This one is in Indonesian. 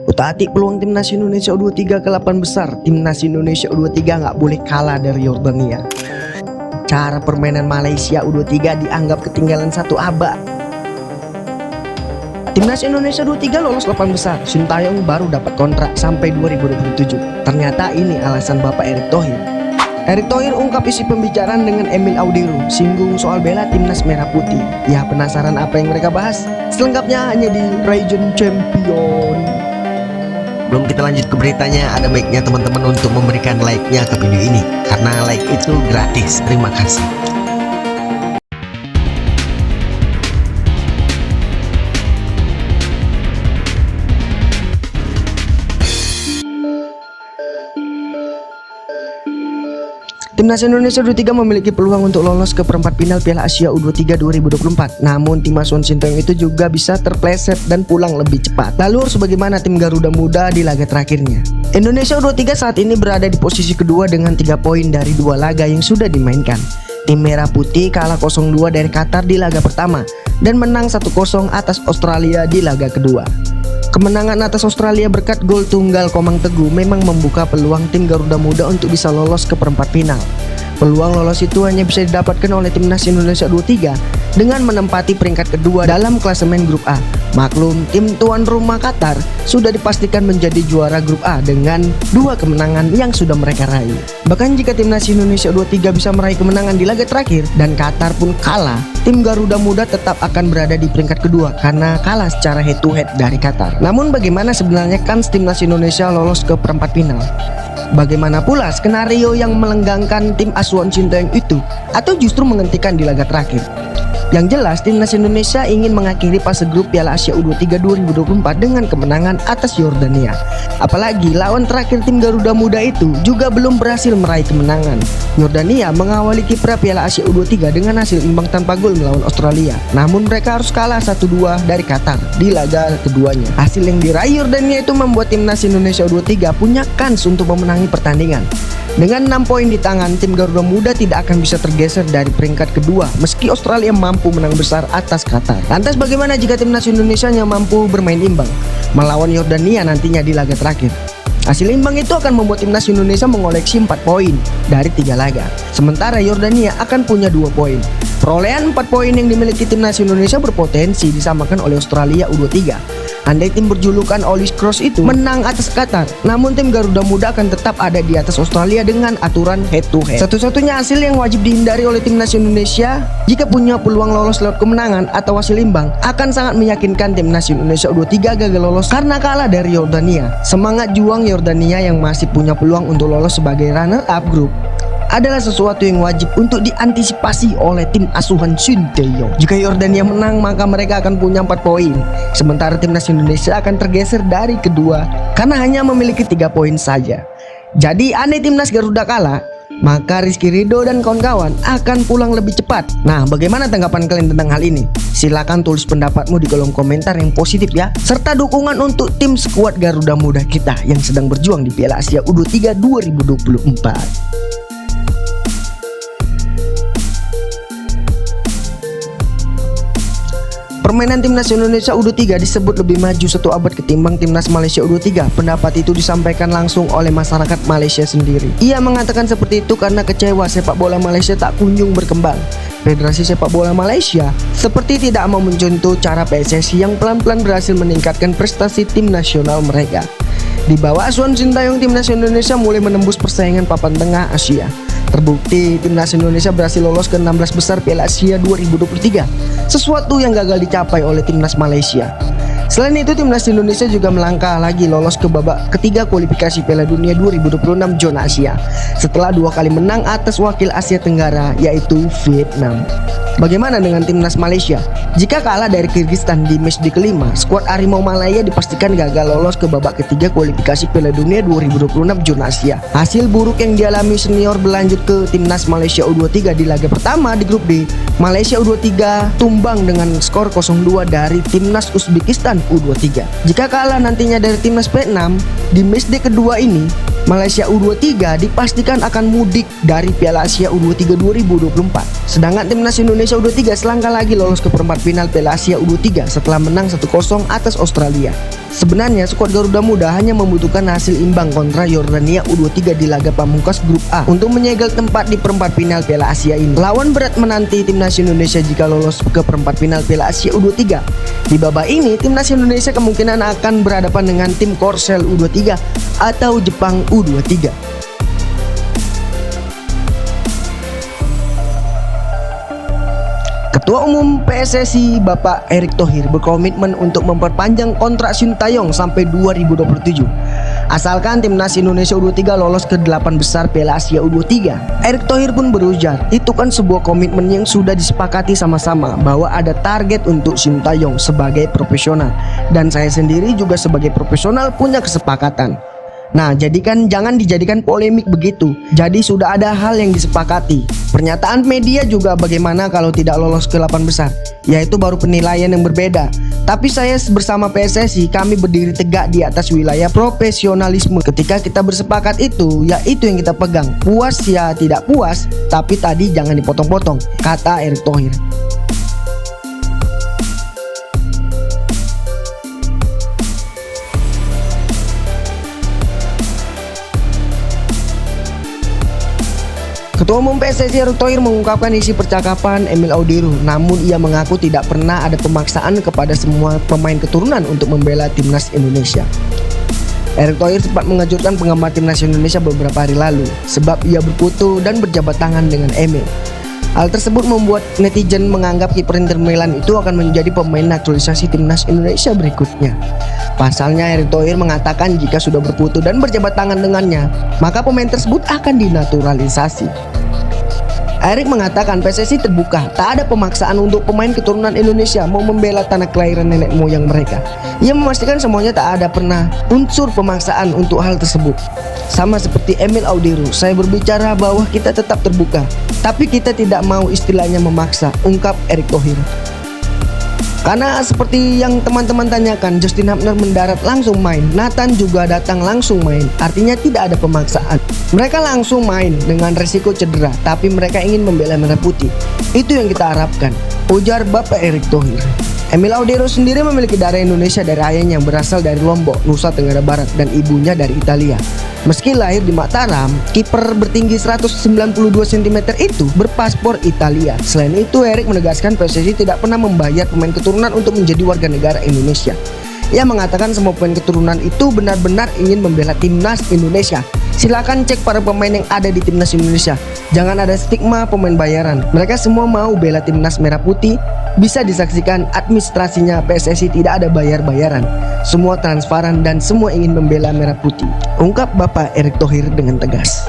Utaati peluang timnas Indonesia U23 ke 8 besar. Timnas Indonesia U23 nggak boleh kalah dari Yordania. Cara permainan Malaysia U23 dianggap ketinggalan satu abad. Timnas Indonesia U23 lolos 8 besar. Sintayong baru dapat kontrak sampai 2027. Ternyata ini alasan Bapak Erick Thohir. Erick Thohir ungkap isi pembicaraan dengan Emil Audiru, singgung soal bela timnas merah putih. Ya, penasaran apa yang mereka bahas? Selengkapnya hanya di Region Champion. Belum kita lanjut ke beritanya, ada baiknya teman-teman untuk memberikan like-nya ke video ini, karena like itu gratis. Terima kasih. Timnas Indonesia U23 memiliki peluang untuk lolos ke perempat final Piala Asia U23 2024. Namun tim asuhan Sintayong itu juga bisa terpleset dan pulang lebih cepat. Lalu harus bagaimana tim Garuda Muda di laga terakhirnya? Indonesia U23 saat ini berada di posisi kedua dengan 3 poin dari 2 laga yang sudah dimainkan. Tim Merah Putih kalah 0-2 dari Qatar di laga pertama dan menang 1-0 atas Australia di laga kedua. Kemenangan atas Australia berkat gol tunggal Komang Teguh memang membuka peluang tim Garuda Muda untuk bisa lolos ke perempat final. Peluang lolos itu hanya bisa didapatkan oleh timnas Indonesia U23 dengan menempati peringkat kedua dalam klasemen grup A. Maklum, tim tuan rumah Qatar sudah dipastikan menjadi juara grup A dengan 2 kemenangan yang sudah mereka raih. Bahkan jika timnas Indonesia U23 bisa meraih kemenangan di laga terakhir dan Qatar pun kalah, tim Garuda Muda tetap akan berada di peringkat kedua karena kalah secara head to head dari Qatar. Namun bagaimana sebenarnya kans timnas Indonesia lolos ke perempat final? Bagaimana pula skenario yang melenggangkan tim asuhan Sintayong itu atau justru menghentikan di laga terakhir? Yang jelas timnas Indonesia ingin mengakhiri fase grup Piala Asia U23 2024 dengan kemenangan atas Yordania. Apalagi lawan terakhir tim Garuda Muda itu juga belum berhasil meraih kemenangan. Yordania mengawali kiprah Piala Asia U23 dengan hasil imbang tanpa gol melawan Australia. Namun mereka harus kalah 1-2 dari Qatar di laga keduanya. Hasil yang diraih Yordania itu membuat timnas Indonesia U23 punya kans untuk memenangi pertandingan. Dengan 6 poin di tangan, tim Garuda Muda tidak akan bisa tergeser dari peringkat kedua meski Australia mampu menang besar atas Qatar. Lantas bagaimana jika timnas Indonesia yang mampu bermain imbang melawan Yordania nantinya di laga terakhir? Hasil imbang itu akan membuat timnas Indonesia mengoleksi 4 poin dari 3 laga. Sementara Yordania akan punya 2 poin. Perolehan 4 poin yang dimiliki timnas Indonesia berpotensi disamakan oleh Australia U23. Andai tim berjulukan Olis Cross itu menang atas Qatar, namun tim Garuda Muda akan tetap ada di atas Australia dengan aturan head to head. Satu-satunya hasil yang wajib dihindari oleh timnas Indonesia jika punya peluang lolos lewat kemenangan atau hasil imbang akan sangat meyakinkan timnas Indonesia U23 gagal lolos karena kalah dari Yordania. Semangat juang Yordania yang masih punya peluang untuk lolos sebagai runner up grup adalah sesuatu yang wajib untuk diantisipasi oleh tim asuhan Sintayong. Jika Yordania menang, maka mereka akan punya 4 poin. Sementara timnas Indonesia akan tergeser dari kedua karena hanya memiliki 3 poin saja. Jadi andai timnas Garuda kalah, maka Rizky Ridho dan kawan-kawan akan pulang lebih cepat. Nah, bagaimana tanggapan kalian tentang hal ini? Silahkan tulis pendapatmu di kolom komentar yang positif ya, serta dukungan untuk tim skuad Garuda Muda kita yang sedang berjuang di Piala Asia U23 2024. Permainan timnas Indonesia U23 disebut lebih maju 1 abad ketimbang timnas Malaysia U23. Pendapat itu disampaikan langsung oleh masyarakat Malaysia sendiri. Ia mengatakan seperti itu karena kecewa sepak bola Malaysia tak kunjung berkembang. Federasi Sepak Bola Malaysia seperti tidak mau mencontoh cara PSSI yang pelan-pelan berhasil meningkatkan prestasi tim nasional mereka. Di bawah asuhan Sintayong, timnas Indonesia mulai menembus persaingan papan tengah Asia. Terbukti timnas Indonesia berhasil lolos ke 16 besar Piala Asia 2023, sesuatu yang gagal dicapai oleh timnas Malaysia. Selain itu, timnas Indonesia juga melangkah lagi lolos ke babak ketiga kualifikasi Piala Dunia 2026 zona Asia setelah 2 kali menang atas wakil Asia Tenggara yaitu Vietnam. Bagaimana dengan timnas Malaysia? Jika kalah dari Kyrgyzstan di matchday kelima, skuad Harimau Malaya dipastikan gagal lolos ke babak ketiga kualifikasi Piala Dunia 2026 zona Asia. Hasil buruk yang dialami senior berlanjut ke timnas Malaysia U23 di laga pertama di grup D. Malaysia U23 tumbang dengan skor 0-2 dari timnas Uzbekistan U23. Jika kalah nantinya dari timnas Vietnam di matchday kedua ini, Malaysia U23 dipastikan akan mudik dari Piala Asia U23 2024. Sedangkan timnas Indonesia U23 selangkah lagi lolos ke perempat final Piala Asia U23 setelah menang 1-0 atas Australia. Sebenarnya skuad Garuda Muda hanya membutuhkan hasil imbang kontra Yordania U23 di laga pamungkas grup A untuk menyegel tempat di perempat final Piala Asia ini. Lawan berat menanti timnas Indonesia jika lolos ke perempat final Piala Asia U23. Di babak ini, timnas Indonesia kemungkinan akan berhadapan dengan tim Korsel U23 atau Jepang U23. Ketua Umum PSSI Bapak Erick Thohir berkomitmen untuk memperpanjang kontrak Sintayong sampai 2027. Asalkan timnas Indonesia U23 lolos ke 8 besar Piala Asia U23. Erick Thohir pun berujar, itu kan sebuah komitmen yang sudah disepakati sama-sama bahwa ada target untuk Sintayong sebagai profesional. Dan saya sendiri juga sebagai profesional punya kesepakatan. Nah, jangan dijadikan polemik begitu. Jadi sudah ada hal yang disepakati. Pernyataan media juga bagaimana kalau tidak lolos ke 8 besar, yaitu baru penilaian yang berbeda. Tapi saya bersama PSSI kami berdiri tegak di atas wilayah profesionalisme. Ketika kita bersepakat itu, ya itu yang kita pegang. Puas ya tidak puas, tapi tadi jangan dipotong-potong, kata Erick Thohir. Ketua Umum PSSI Erick Thohir mengungkapkan isi percakapan Emil Audiru, namun ia mengaku tidak pernah ada pemaksaan kepada semua pemain keturunan untuk membela timnas Indonesia. Erick Thohir sempat mengejutkan penggemar timnas Indonesia beberapa hari lalu, sebab ia berfoto dan berjabat tangan dengan Emil. Hal tersebut membuat netizen menganggap kiper Inter Milan itu akan menjadi pemain naturalisasi timnas Indonesia berikutnya. Pasalnya Erick Thohir mengatakan jika sudah berfoto dan berjabat tangan dengannya, maka pemain tersebut akan dinaturalisasi. Erick mengatakan PSSI terbuka, tak ada pemaksaan untuk pemain keturunan Indonesia mau membela tanah kelahiran nenek moyang mereka. Ia memastikan semuanya tak ada pernah unsur pemaksaan untuk hal tersebut. Sama seperti Emil Audiru, saya berbicara bahwa kita tetap terbuka, tapi kita tidak mau istilahnya memaksa, ungkap Erick Thohir. Karena seperti yang teman-teman tanyakan, Justin Hubner mendarat langsung main, Nathan juga datang langsung main, artinya tidak ada pemaksaan. Mereka langsung main dengan resiko cedera, tapi mereka ingin membela merah putih. Itu yang kita harapkan, ujar Bapak Erick Thohir. Emil Audiru sendiri memiliki darah Indonesia dari ayahnya yang berasal dari Lombok, Nusa Tenggara Barat, dan ibunya dari Italia. Meski lahir di Mataram, kiper bertinggi 192 cm itu berpaspor Italia. Selain itu, Erick menegaskan PSSI tidak pernah membayar pemain keturunan untuk menjadi warga negara Indonesia. Ia mengatakan semua pemain keturunan itu benar-benar ingin membela timnas Indonesia. Silakan cek para pemain yang ada di timnas Indonesia. Jangan ada stigma pemain bayaran. Mereka semua mau bela timnas merah putih. Bisa disaksikan administrasinya PSSI tidak ada bayar-bayaran. Semua transparan dan semua ingin membela merah putih, ungkap Bapak Erick Thohir dengan tegas.